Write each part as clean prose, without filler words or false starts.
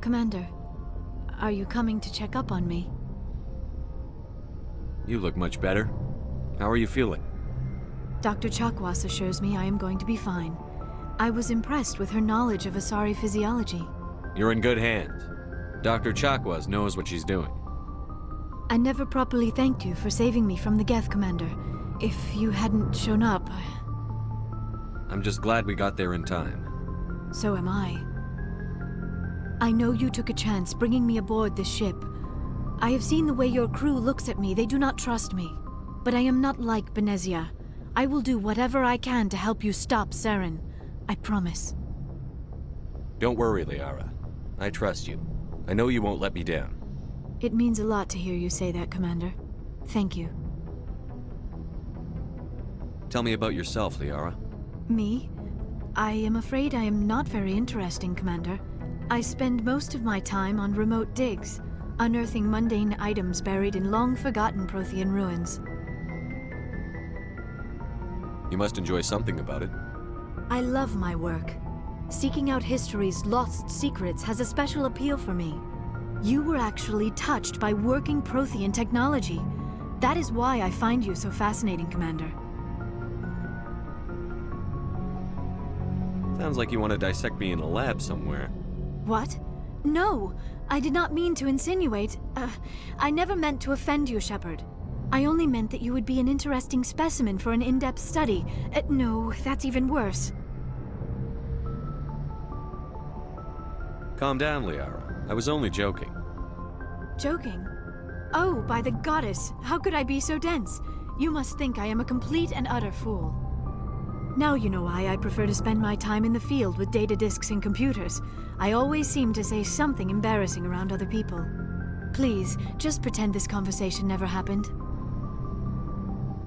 Commander, are you coming to check up on me? You look much better. How are you feeling? Dr. Chakwas assures me I am going to be fine. I was impressed with her knowledge of Asari physiology. You're in good hands. Dr. Chakwas knows what she's doing. I never properly thanked you for saving me from the Geth, Commander. If you hadn't shown up, I'm just glad we got there in time. so am I. I know you took a chance bringing me aboard this ship. I have seen the way your crew looks at me. They do not trust me. But I am not like Benezia. I will do whatever I can to help you stop Saren. I promise. Don't worry, Liara. I trust you. I know you won't let me down. It means a lot to hear you say that, Commander. Thank you. Tell me about yourself, Liara. Me? I am afraid I am not very interesting, Commander. I spend most of my time on remote digs, unearthing mundane items buried in long-forgotten Prothean ruins. You must enjoy something about it. I love my work. Seeking out history's lost secrets has a special appeal for me. You were actually touched by working Prothean technology. That is why I find you so fascinating, Commander. Sounds like you want to dissect me in a lab somewhere. What? No! I did not mean to insinuate. I never meant to offend you, Shepard. I only meant that you would be an interesting specimen for an in-depth study. No, that's even worse. Calm down, Liara. I was only joking. Joking? Oh, by the goddess, how could I be so dense? You must think I am a complete and utter fool. Now you know why I prefer to spend my time in the field with data disks and computers. I always seem to say something embarrassing around other people. Please, just pretend this conversation never happened.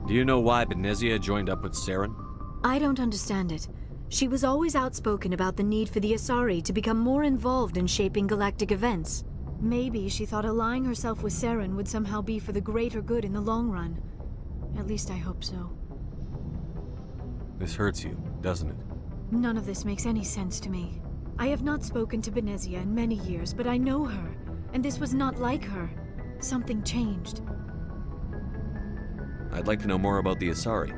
Do you know why Benezia joined up with Saren? I don't understand it. She was always outspoken about the need for the Asari to become more involved in shaping galactic events. Maybe she thought allying herself with Saren would somehow be for the greater good in the long run. At least I hope so. This hurts you, doesn't it? None of this makes any sense to me. I have not spoken to Benezia in many years, but I know her, and this was not like her. Something changed. I'd like to know more about the Asari.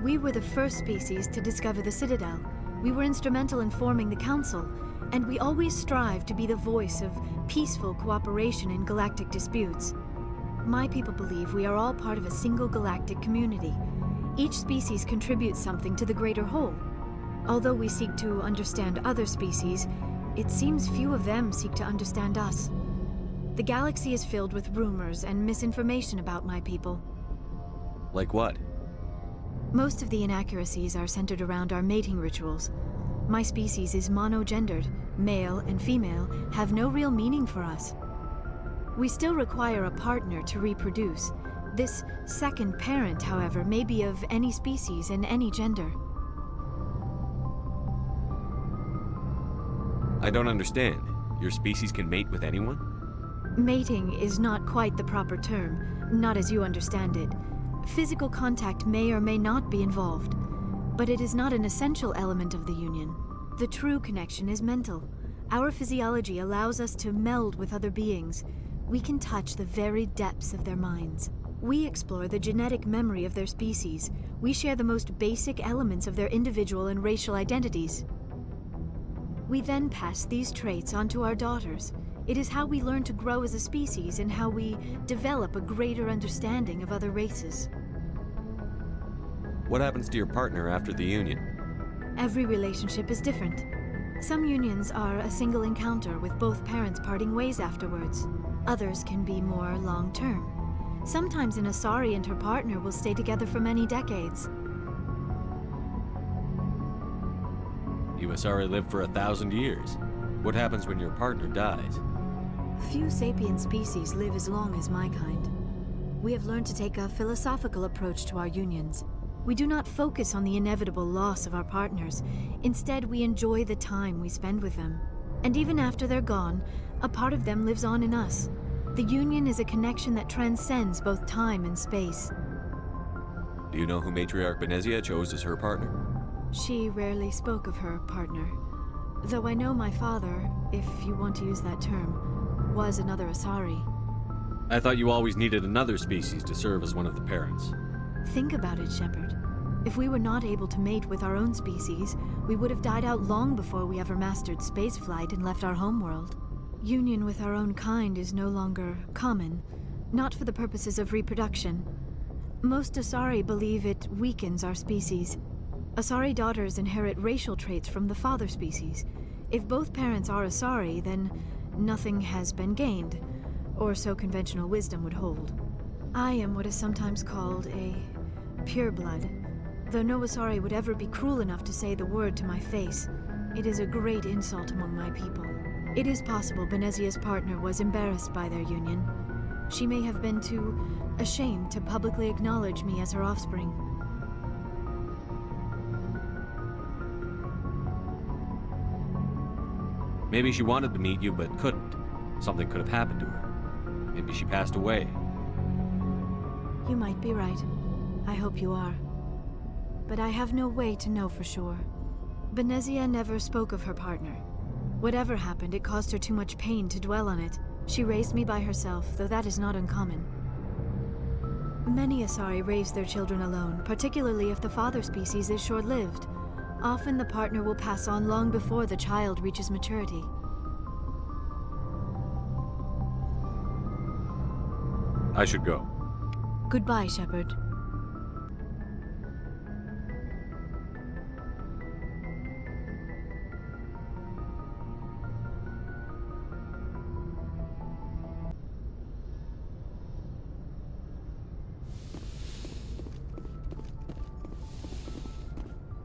We were the first species to discover the Citadel. We were instrumental in forming the Council, and we always strive to be the voice of peaceful cooperation in galactic disputes. My people believe we are all part of a single galactic community. Each species contributes something to the greater whole. Although we seek to understand other species, it seems few of them seek to understand us. The galaxy is filled with rumors and misinformation about my people. Like what? Most of the inaccuracies are centered around our mating rituals. My species is monogendered. Male and female have no real meaning for us. We still require a partner to reproduce. This second parent, however, may be of any species and any gender. I don't understand. Your species can mate with anyone? Mating is not quite the proper term, not as you understand it. Physical contact may or may not be involved, but it is not an essential element of the union. The true connection is mental. Our physiology allows us to meld with other beings. We can touch the very depths of their minds. We explore the genetic memory of their species. We share the most basic elements of their individual and racial identities. We then pass these traits on to our daughters. It is how we learn to grow as a species and how we develop a greater understanding of other races. What happens to your partner after the union? Every relationship is different. Some unions are a single encounter with both parents parting ways afterwards. Others can be more long-term. Sometimes an Asari and her partner will stay together for many decades. You Asari live for 1,000 years. What happens when your partner dies? Few sapient species live as long as my kind. We have learned to take a philosophical approach to our unions. We do not focus on the inevitable loss of our partners. Instead, we enjoy the time we spend with them. And even after they're gone, a part of them lives on in us. The union is a connection that transcends both time and space. Do you know who Matriarch Benezia chose as her partner? She rarely spoke of her partner. Though I know my father, if you want to use that term, was another Asari. I thought you always needed another species to serve as one of the parents. Think about it, Shepard. If we were not able to mate with our own species, we would have died out long before we ever mastered spaceflight and left our homeworld. Union with our own kind is no longer common, not for the purposes of reproduction. Most Asari believe it weakens our species. Asari daughters inherit racial traits from the father species. If both parents are Asari, then nothing has been gained, or so conventional wisdom would hold. I am what is sometimes called a pureblood, though no Asari would ever be cruel enough to say the word to my face. It is a great insult among my people. It is possible Benezia's partner was embarrassed by their union. She may have been too ashamed to publicly acknowledge me as her offspring. Maybe she wanted to meet you, but couldn't. Something could have happened to her. Maybe she passed away. You might be right. I hope you are. But I have no way to know for sure. Benezia never spoke of her partner. Whatever happened, it caused her too much pain to dwell on it. She raised me by herself, though that is not uncommon. Many Asari raise their children alone, particularly if the father species is short-lived. Often the partner will pass on long before the child reaches maturity. I should go. Goodbye, Shepard.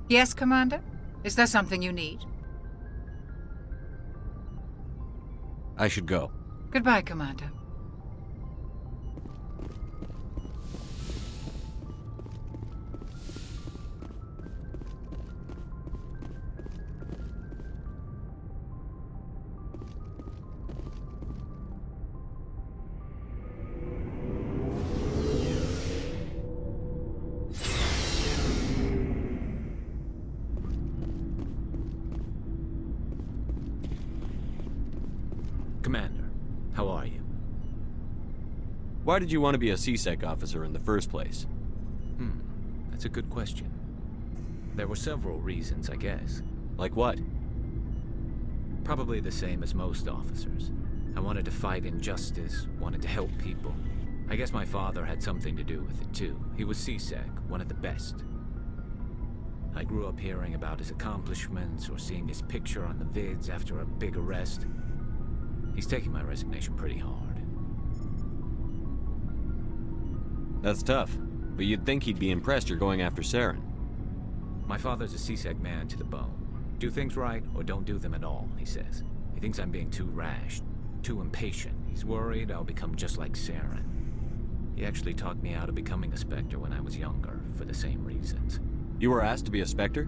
Yes, Commander? Is there something you need? I should go. Goodbye, Commander. Commander, how are you? Why did you want to be a CSEC officer in the first place? That's a good question. There were several reasons, I guess. Like what? Probably the same as most officers. I wanted to fight injustice, wanted to help people. I guess my father had something to do with it too. He was CSEC, one of the best. I grew up hearing about his accomplishments or seeing his picture on the vids after a big arrest. He's taking my resignation pretty hard. That's tough, but you'd think he'd be impressed you're going after Saren. My father's a CSEC man to the bone. Do things right or don't do them at all, he says. He thinks I'm being too rash, too impatient. He's worried I'll become just like Saren. He actually talked me out of becoming a Spectre when I was younger, for the same reasons. You were asked to be a Spectre?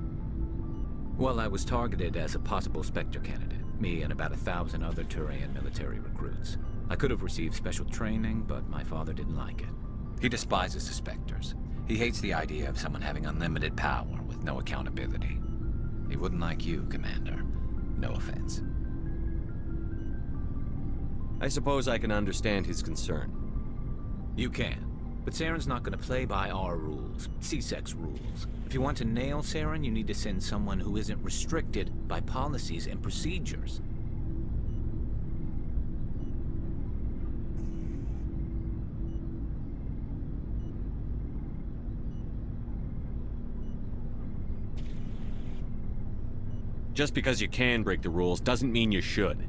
Well, I was targeted as a possible Spectre candidate. Me and about 1,000 other Turian military recruits. I could have received special training, but my father didn't like it. He despises the Spectres. He hates the idea of someone having unlimited power with no accountability. He wouldn't like you, Commander. No offense. I suppose I can understand his concern. You can. But Saren's not going to play by our rules, CSEC's rules. If you want to nail Saren, you need to send someone who isn't restricted by policies and procedures. Just because you can break the rules doesn't mean you should.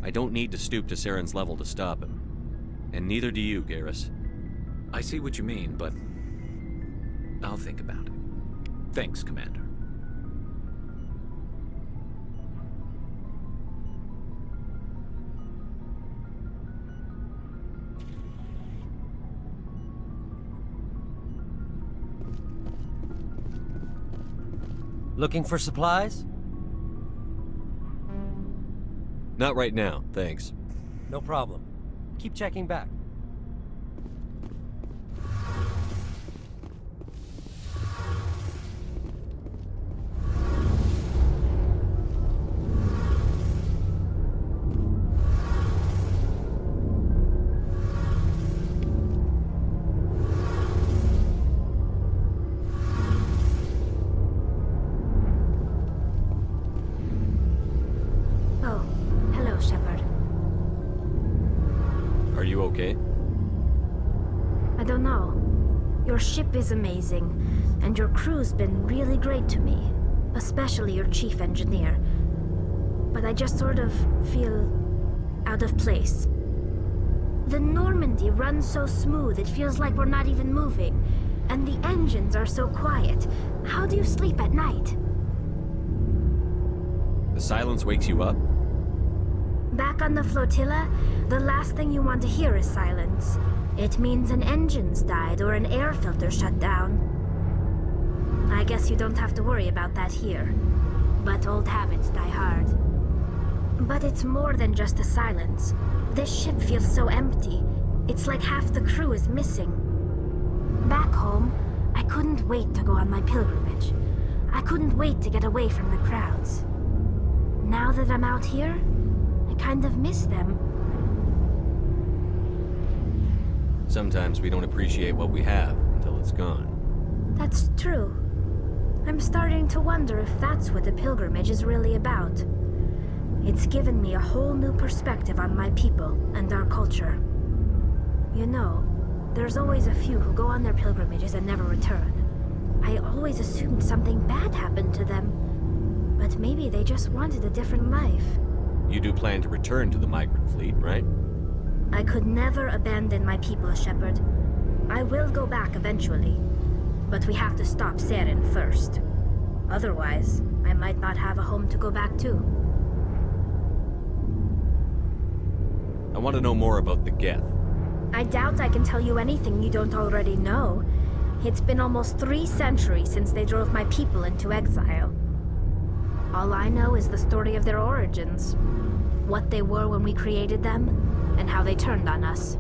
I don't need to stoop to Saren's level to stop him. And neither do you, Garrus. I see what you mean, but I'll think about it. Thanks, Commander. Looking for supplies? Not right now, thanks. No problem. Keep checking back. Your ship is amazing, and your crew's been really great to me, especially your chief engineer. But I just sort of feel out of place. The Normandy runs so smooth it feels like we're not even moving, and the engines are so quiet. How do you sleep at night? The silence wakes you up? Back on the flotilla, the last thing you want to hear is silence. It means an engine's died or an air filter shut down. I guess you don't have to worry about that here. But old habits die hard. But it's more than just the silence. This ship feels so empty. It's like half the crew is missing. Back home, I couldn't wait to go on my pilgrimage. I couldn't wait to get away from the crowds. Now that I'm out here, I kind of miss them. Sometimes we don't appreciate what we have until it's gone. That's true. I'm starting to wonder if that's what the pilgrimage is really about. It's given me a whole new perspective on my people and our culture. You know, there's always a few who go on their pilgrimages and never return. I always assumed something bad happened to them. But maybe they just wanted a different life. You do plan to return to the migrant fleet, right? I could never abandon my people, Shepard. I will go back eventually. But we have to stop Saren first. Otherwise, I might not have a home to go back to. I want to know more about the Geth. I doubt I can tell you anything you don't already know. It's been almost 3 centuries since they drove my people into exile. All I know is the story of their origins. What they were when we created them, and how they turned on us.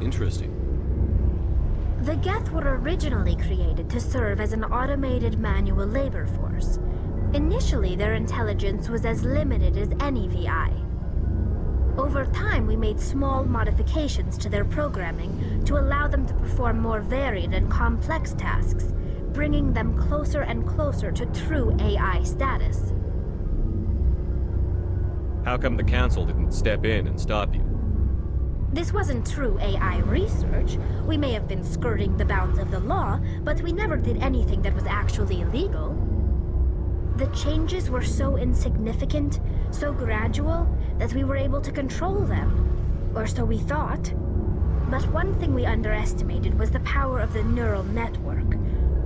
Interesting. The Geth were originally created to serve as an automated manual labor force. Initially, their intelligence was as limited as any VI. Over time, we made small modifications to their programming to allow them to perform more varied and complex tasks, bringing them closer and closer to true AI status. How come the Council didn't step in and stop you? This wasn't true AI research. We may have been skirting the bounds of the law, but we never did anything that was actually illegal. The changes were so insignificant, so gradual, that we were able to control them. Or so we thought. But one thing we underestimated was the power of the neural network.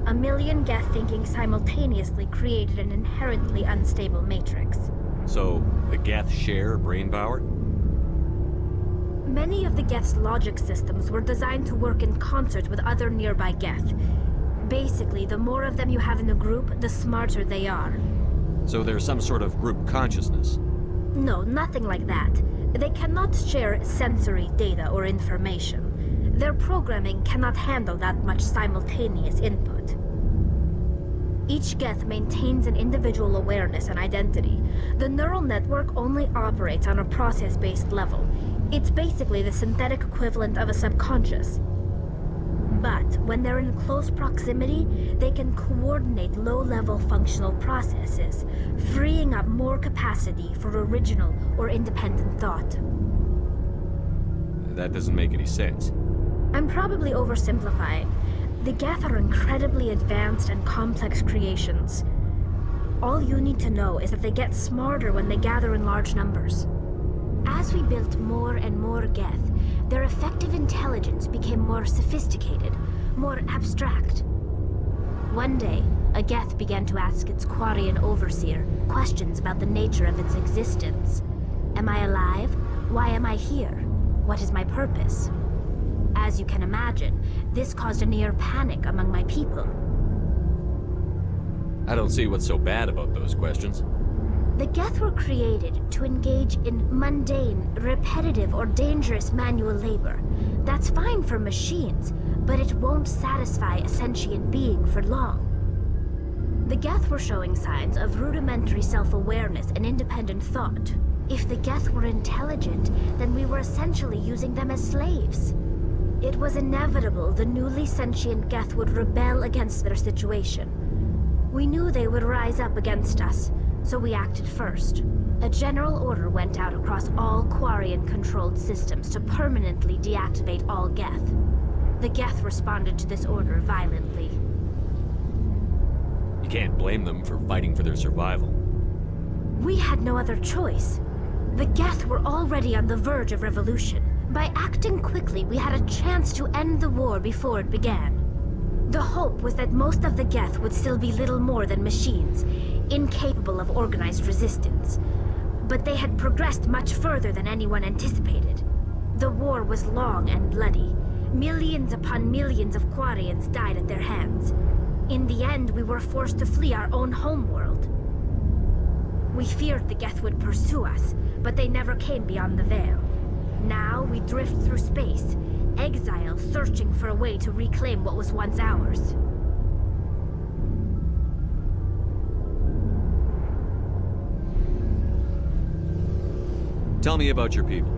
A million Geth thinking simultaneously created an inherently unstable matrix. So, the Geth share brain power? Many of the Geth's logic systems were designed to work in concert with other nearby Geth. Basically, the more of them you have in a group, the smarter they are. So there's some sort of group consciousness? No, nothing like that. They cannot share sensory data or information. Their programming cannot handle that much simultaneous input. Each Geth maintains an individual awareness and identity. The neural network only operates on a process-based level. It's basically the synthetic equivalent of a subconscious. But when they're in close proximity, they can coordinate low-level functional processes, freeing up more capacity for original or independent thought. That doesn't make any sense. I'm probably oversimplifying. The Geth are incredibly advanced and complex creations. All you need to know is that they get smarter when they gather in large numbers. As we built more and more Geth, their effective intelligence became more sophisticated, more abstract. One day, a Geth began to ask its Quarian overseer questions about the nature of its existence. Am I alive? Why am I here? What is my purpose? As you can imagine, this caused a near panic among my people. I don't see what's so bad about those questions. The Geth were created to engage in mundane, repetitive, or dangerous manual labor. That's fine for machines, but it won't satisfy a sentient being for long. The Geth were showing signs of rudimentary self-awareness and independent thought. If the Geth were intelligent, then we were essentially using them as slaves. It was inevitable the newly sentient Geth would rebel against their situation. We knew they would rise up against us, so we acted first. A general order went out across all Quarian-controlled systems to permanently deactivate all Geth. The Geth responded to this order violently. You can't blame them for fighting for their survival. We had no other choice. The Geth were already on the verge of revolution. By acting quickly, we had a chance to end the war before it began. The hope was that most of the Geth would still be little more than machines, incapable of organized resistance. But they had progressed much further than anyone anticipated. The war was long and bloody. Millions upon millions of Quarians died at their hands. In the end, we were forced to flee our own homeworld. We feared the Geth would pursue us, but they never came beyond the Veil. Now we drift through space, exile searching for a way to reclaim what was once ours. Tell me about your people.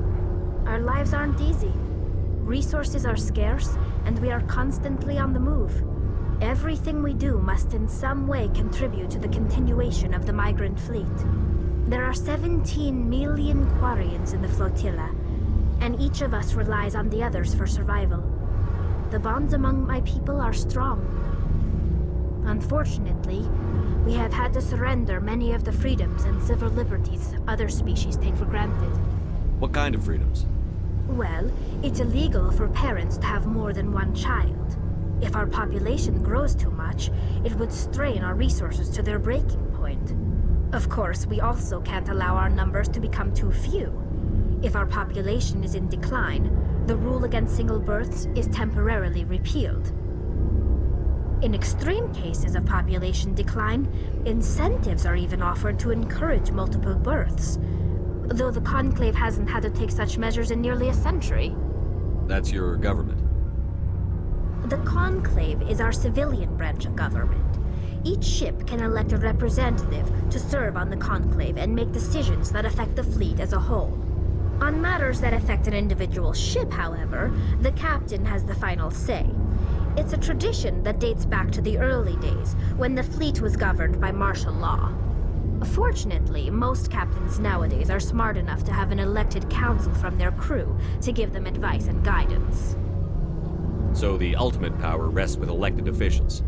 Our lives aren't easy. Resources are scarce, and we are constantly on the move. Everything we do must in some way contribute to the continuation of the migrant fleet. There are 17 million Quarians in the flotilla, and each of us relies on the others for survival. The bonds among my people are strong. Unfortunately, we have had to surrender many of the freedoms and civil liberties other species take for granted. What kind of freedoms? Well, it's illegal for parents to have more than one child. If our population grows too much, it would strain our resources to their breaking point. Of course, we also can't allow our numbers to become too few. If our population is in decline, the rule against single births is temporarily repealed. In extreme cases of population decline, incentives are even offered to encourage multiple births, though the Conclave hasn't had to take such measures in nearly a century. That's your government. The Conclave is our civilian branch of government. Each ship can elect a representative to serve on the Conclave and make decisions that affect the fleet as a whole. On matters that affect an individual ship, however, the captain has the final say. It's a tradition that dates back to the early days, when the fleet was governed by martial law. Fortunately, most captains nowadays are smart enough to have an elected council from their crew to give them advice and guidance. So the ultimate power rests with elected officials.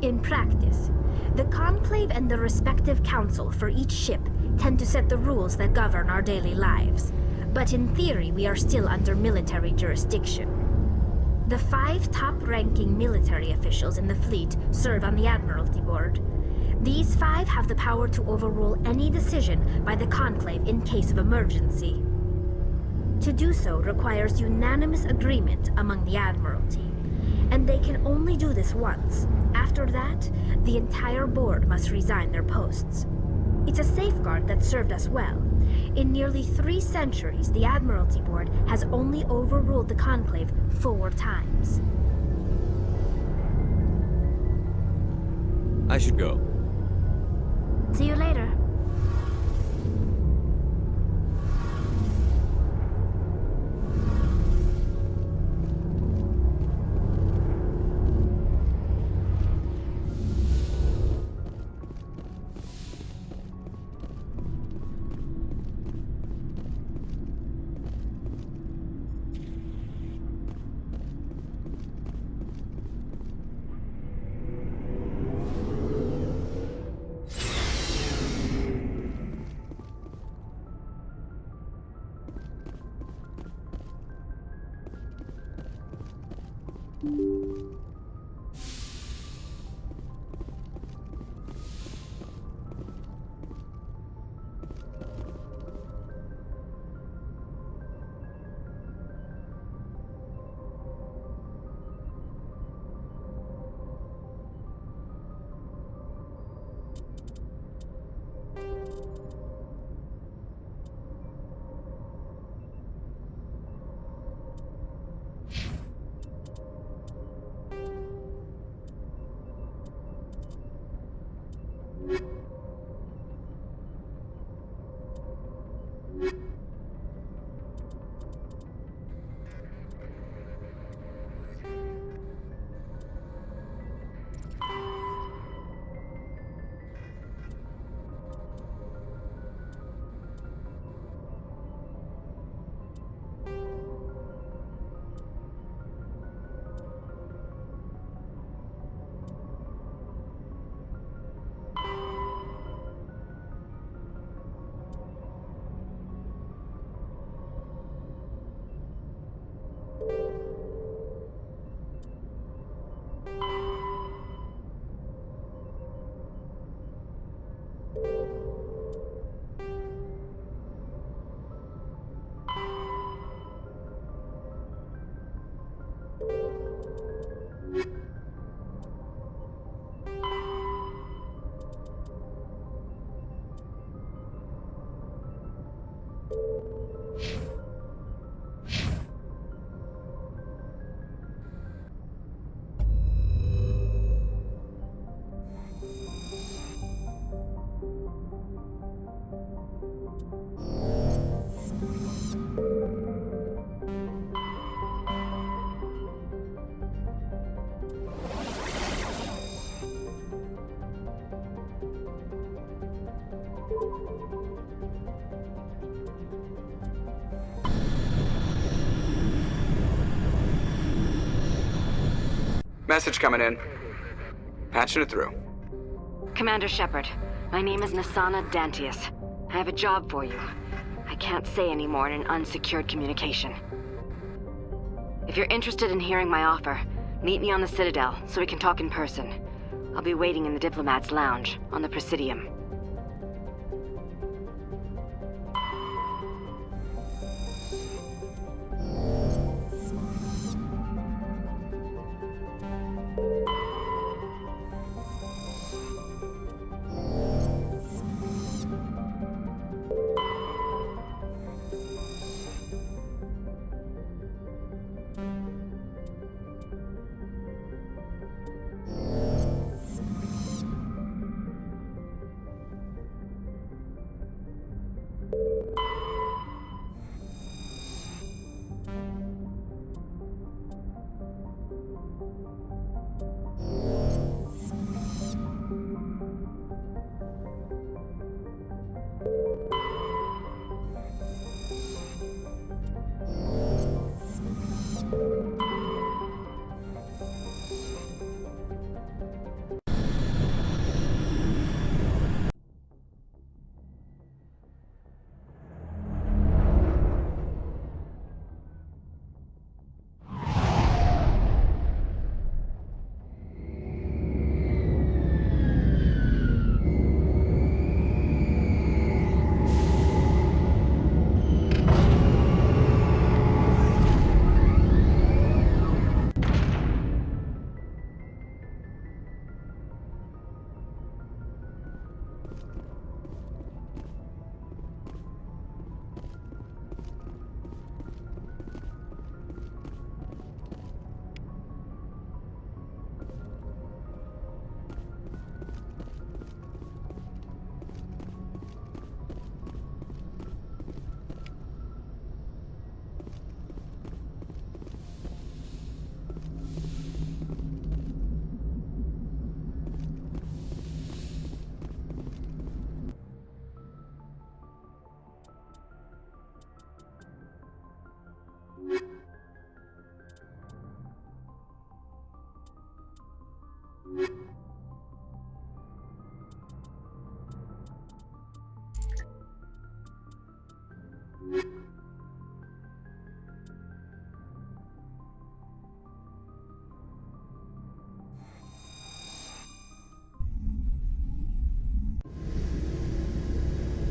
In practice, the Conclave and the respective council for each ship tend to set the rules that govern our daily lives. But in theory, we are still under military jurisdiction. The 5 top-ranking military officials in the fleet serve on the Admiralty Board. These 5 have the power to overrule any decision by the Conclave in case of emergency. To do so requires unanimous agreement among the Admiralty, and they can only do this once. After that, the entire board must resign their posts. It's a safeguard that served us well. In nearly 3 centuries, the Admiralty Board has only overruled the Conclave 4 times. I should go. See you later. Message coming in. Patching it through. Commander Shepard, my name is Nasana Dantius. I have a job for you. I can't say any more in an unsecured communication. If you're interested in hearing my offer, meet me on the Citadel so we can talk in person. I'll be waiting in the Diplomat's Lounge on the Presidium.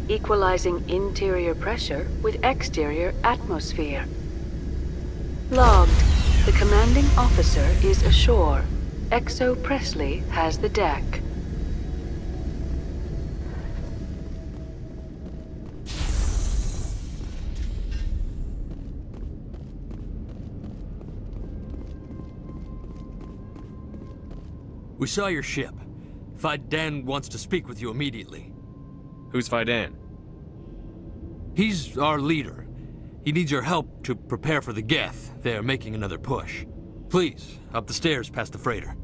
Equalizing interior pressure with exterior atmosphere. Logged. The commanding officer is ashore. Exo Presley has the deck. We saw your ship. Faidan wants to speak with you immediately. Who's Faidan? He's our leader. He needs your help to prepare for the geth. They're making another push. Please, up the stairs past the freighter.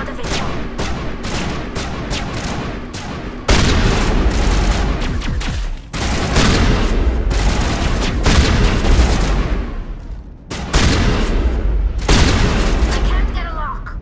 got a visual. I can't get a lock.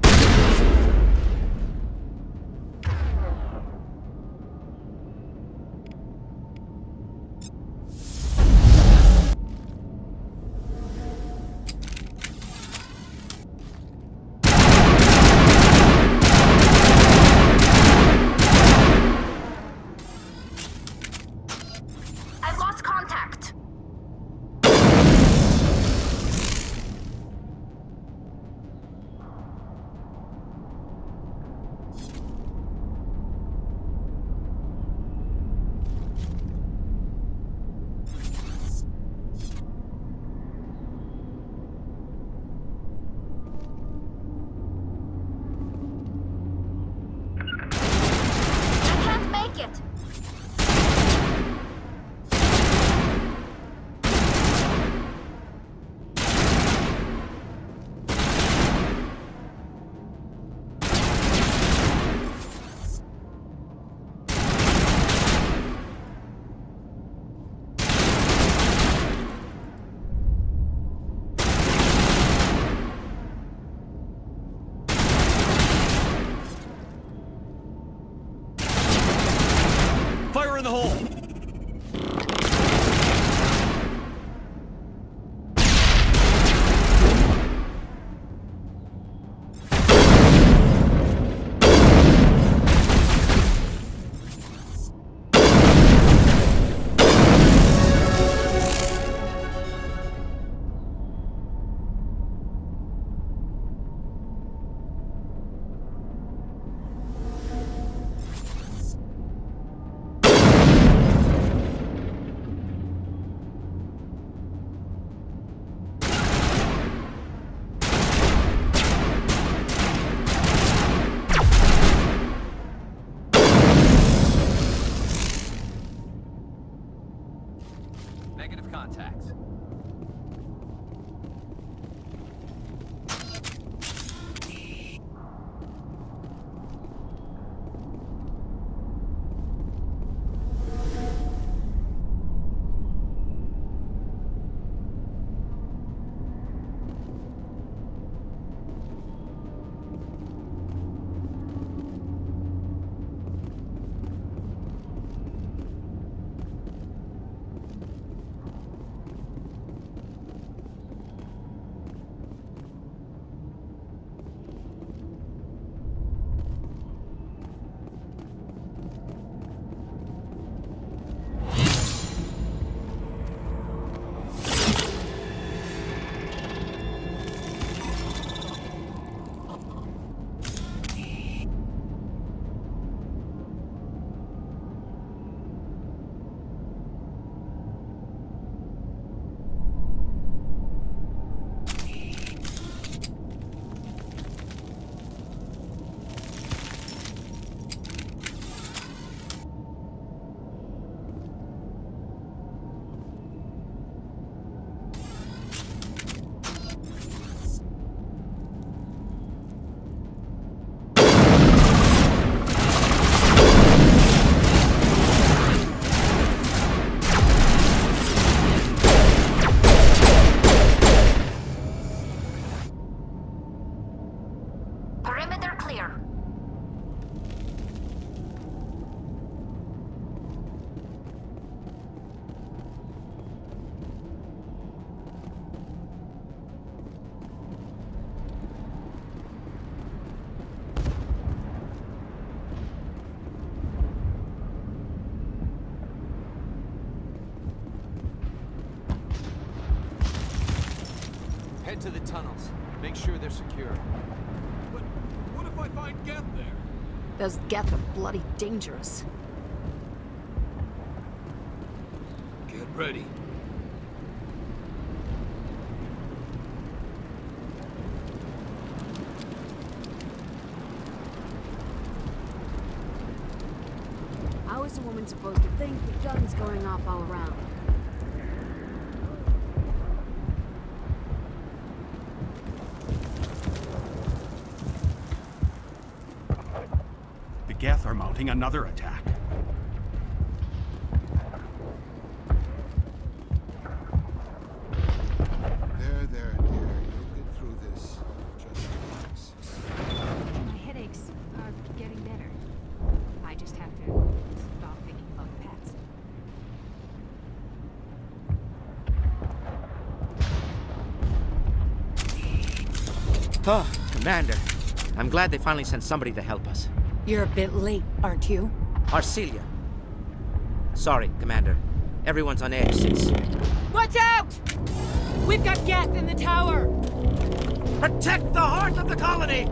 I've lost contact. I can't make it. Fire in the hole! Negative contacts. Perimeter clear. Head to the tunnels. Make sure they're secure. But what if I find Geth there? Those geth are bloody dangerous. Get ready. How is a woman supposed to think with guns going off all around? Geth are mounting another attack. There, dear. You'll get through this. Just relax. My headaches are getting better. I just have to stop thinking about the past. Oh, Commander. I'm glad they finally sent somebody to help us. You're a bit late, aren't you? Arcelia. Sorry, Commander. Everyone's on edge since... Watch out! We've got Geth in the tower! Protect the heart of the colony!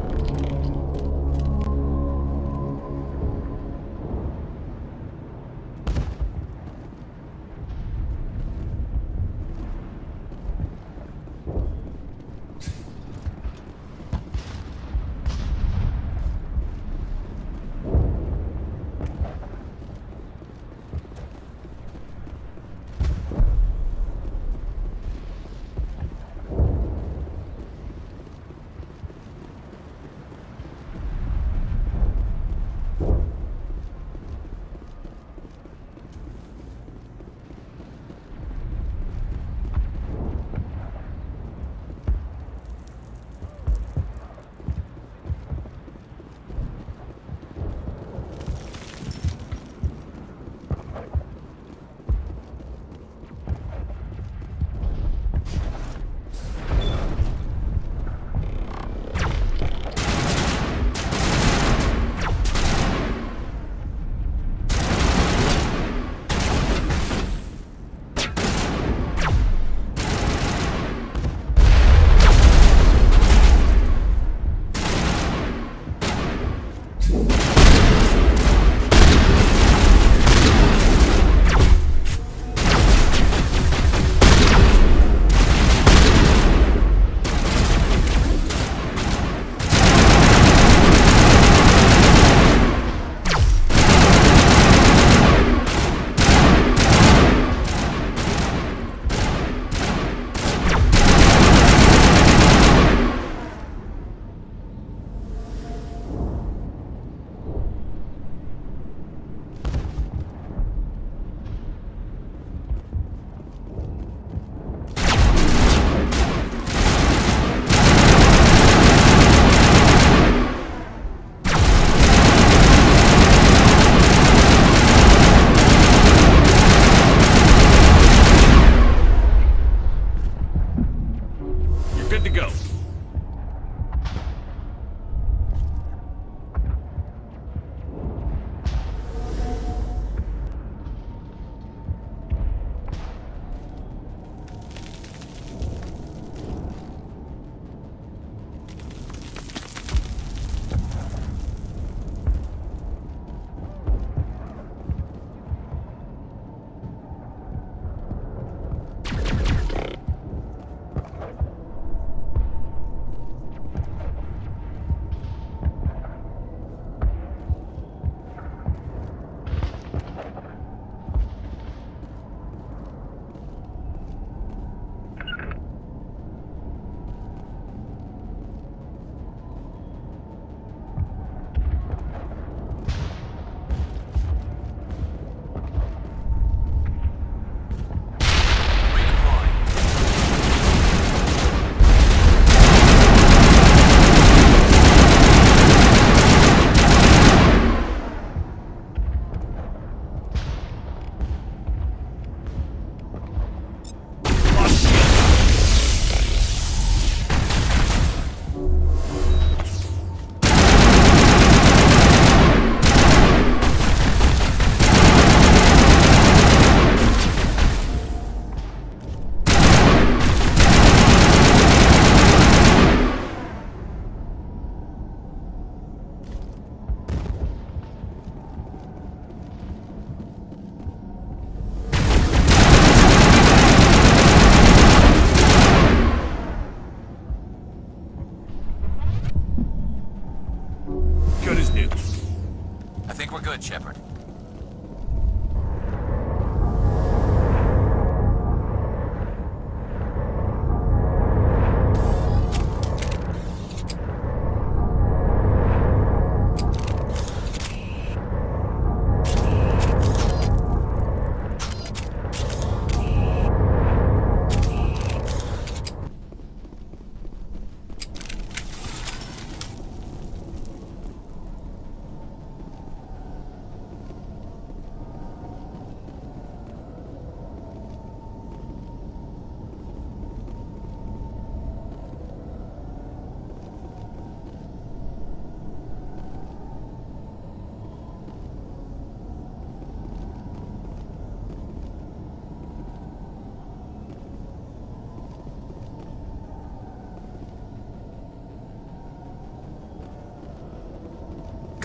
good, Shepard.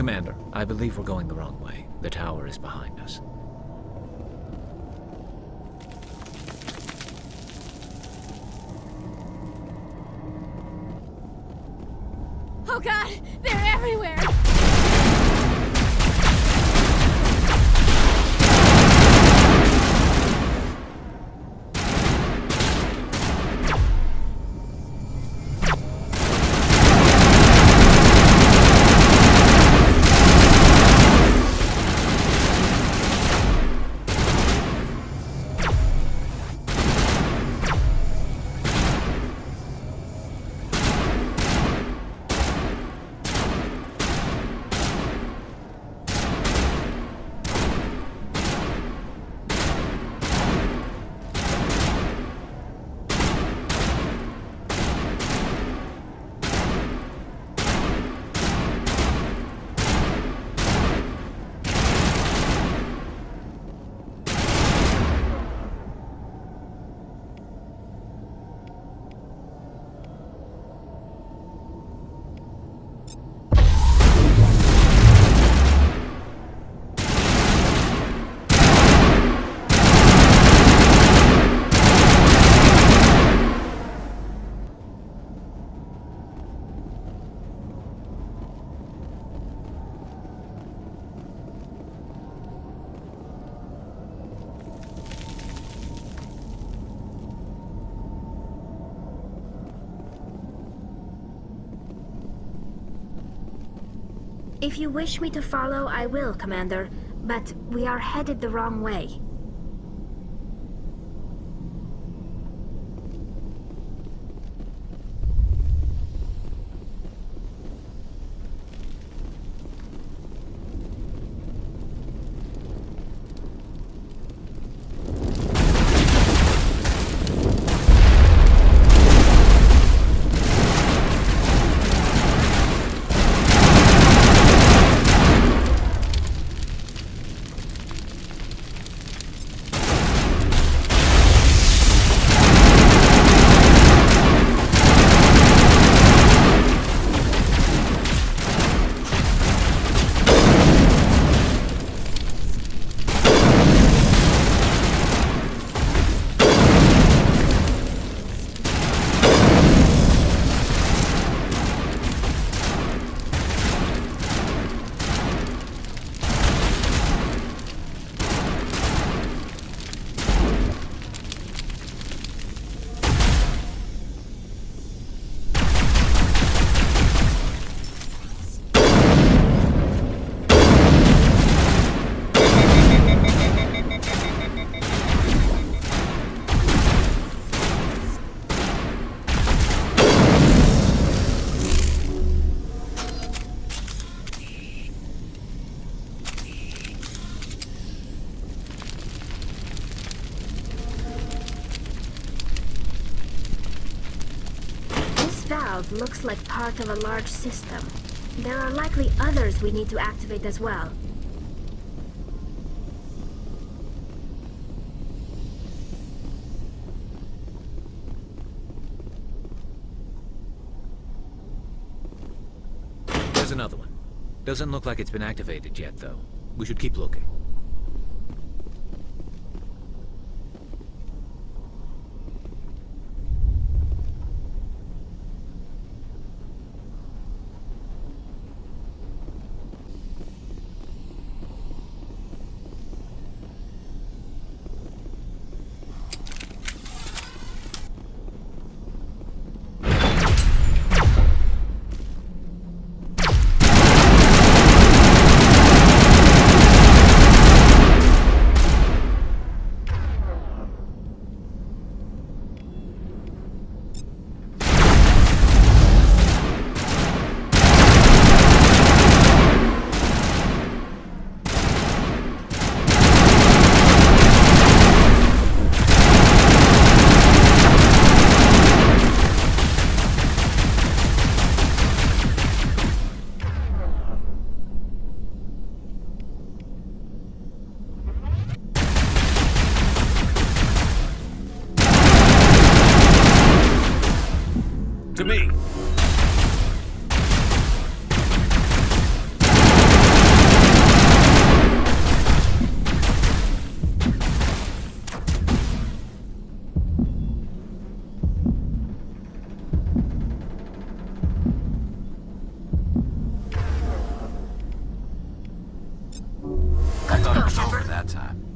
Commander, I believe we're going the wrong way. The tower is behind us. Oh god, they're everywhere! If you wish me to follow, I will, Commander. But we are headed the wrong way. Valve looks like part of a large system. There are likely others we need to activate as well. There's another one. Doesn't look like it's been activated yet, though. We should keep looking. that time.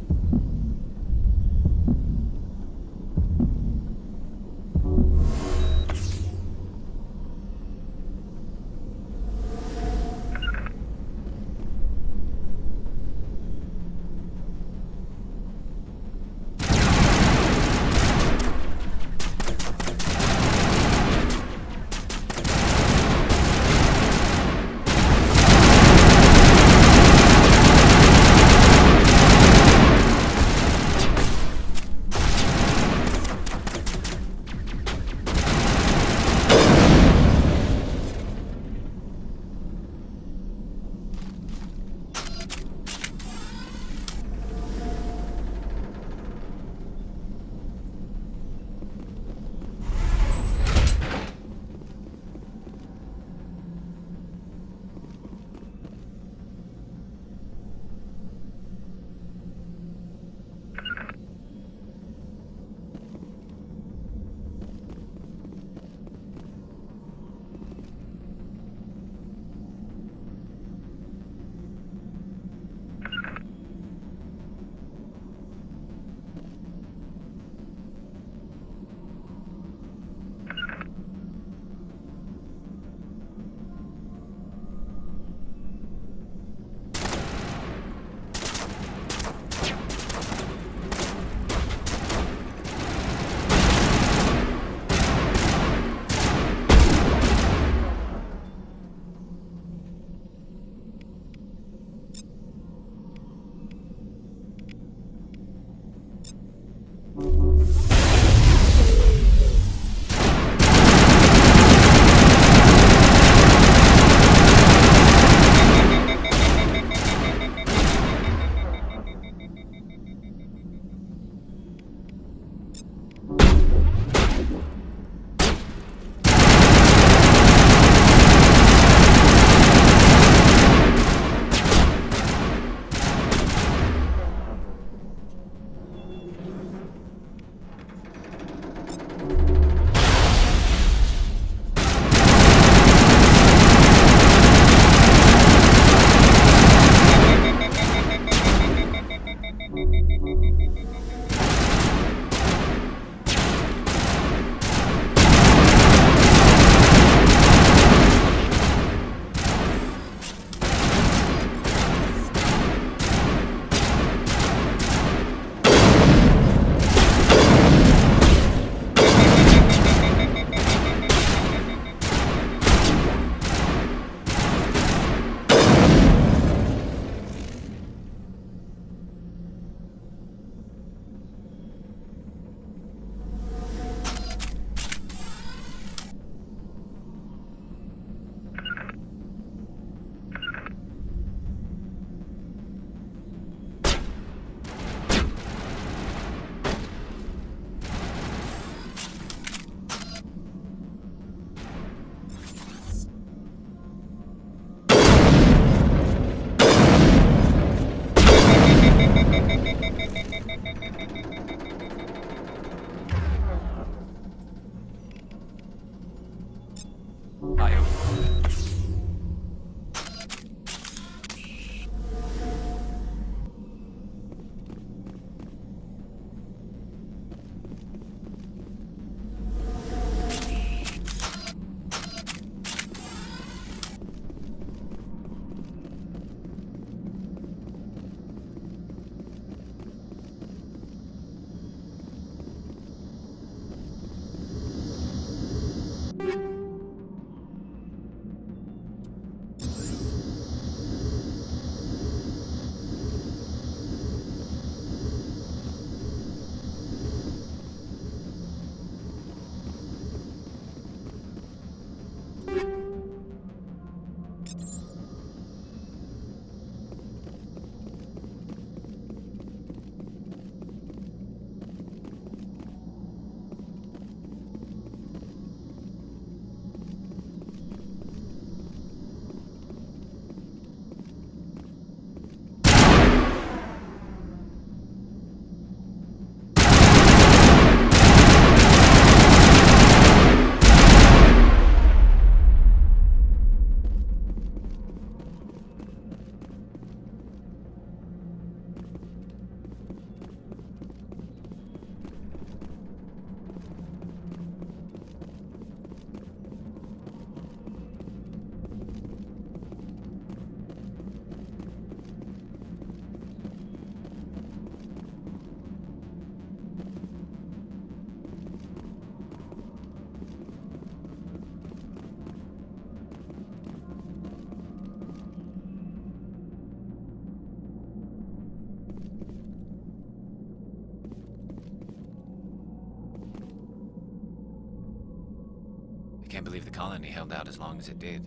Can't believe the colony held out as long as it did.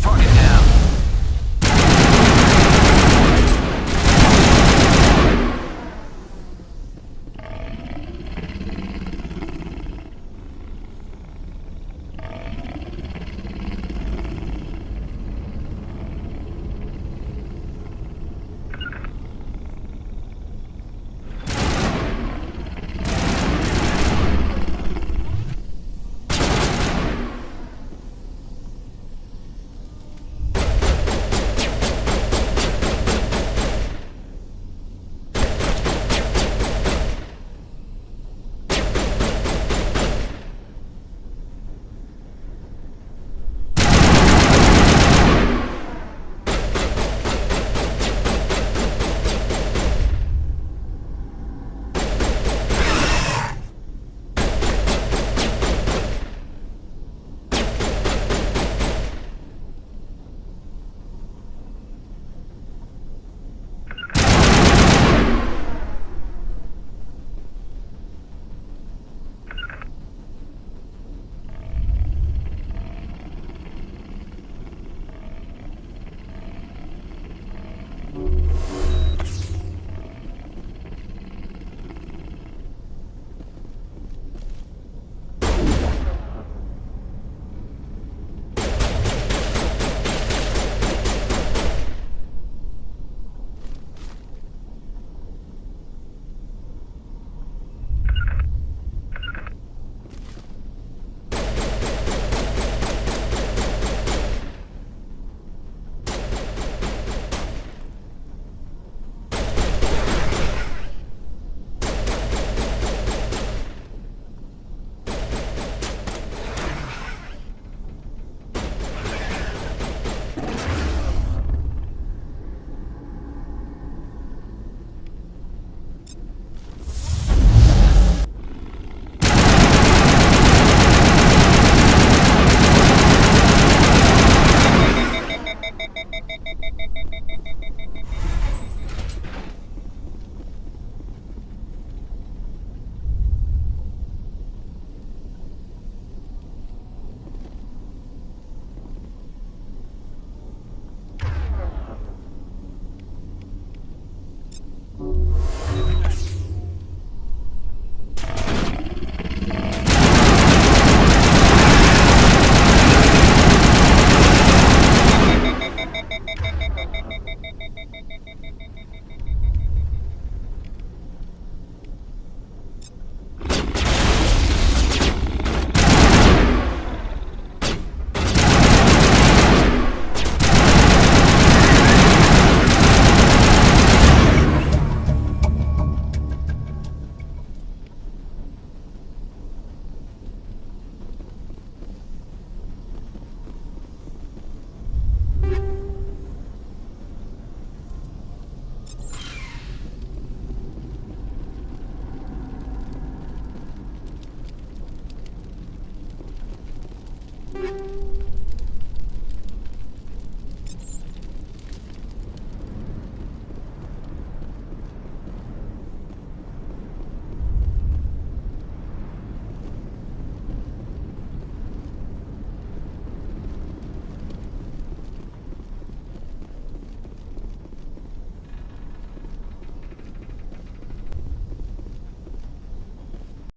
Target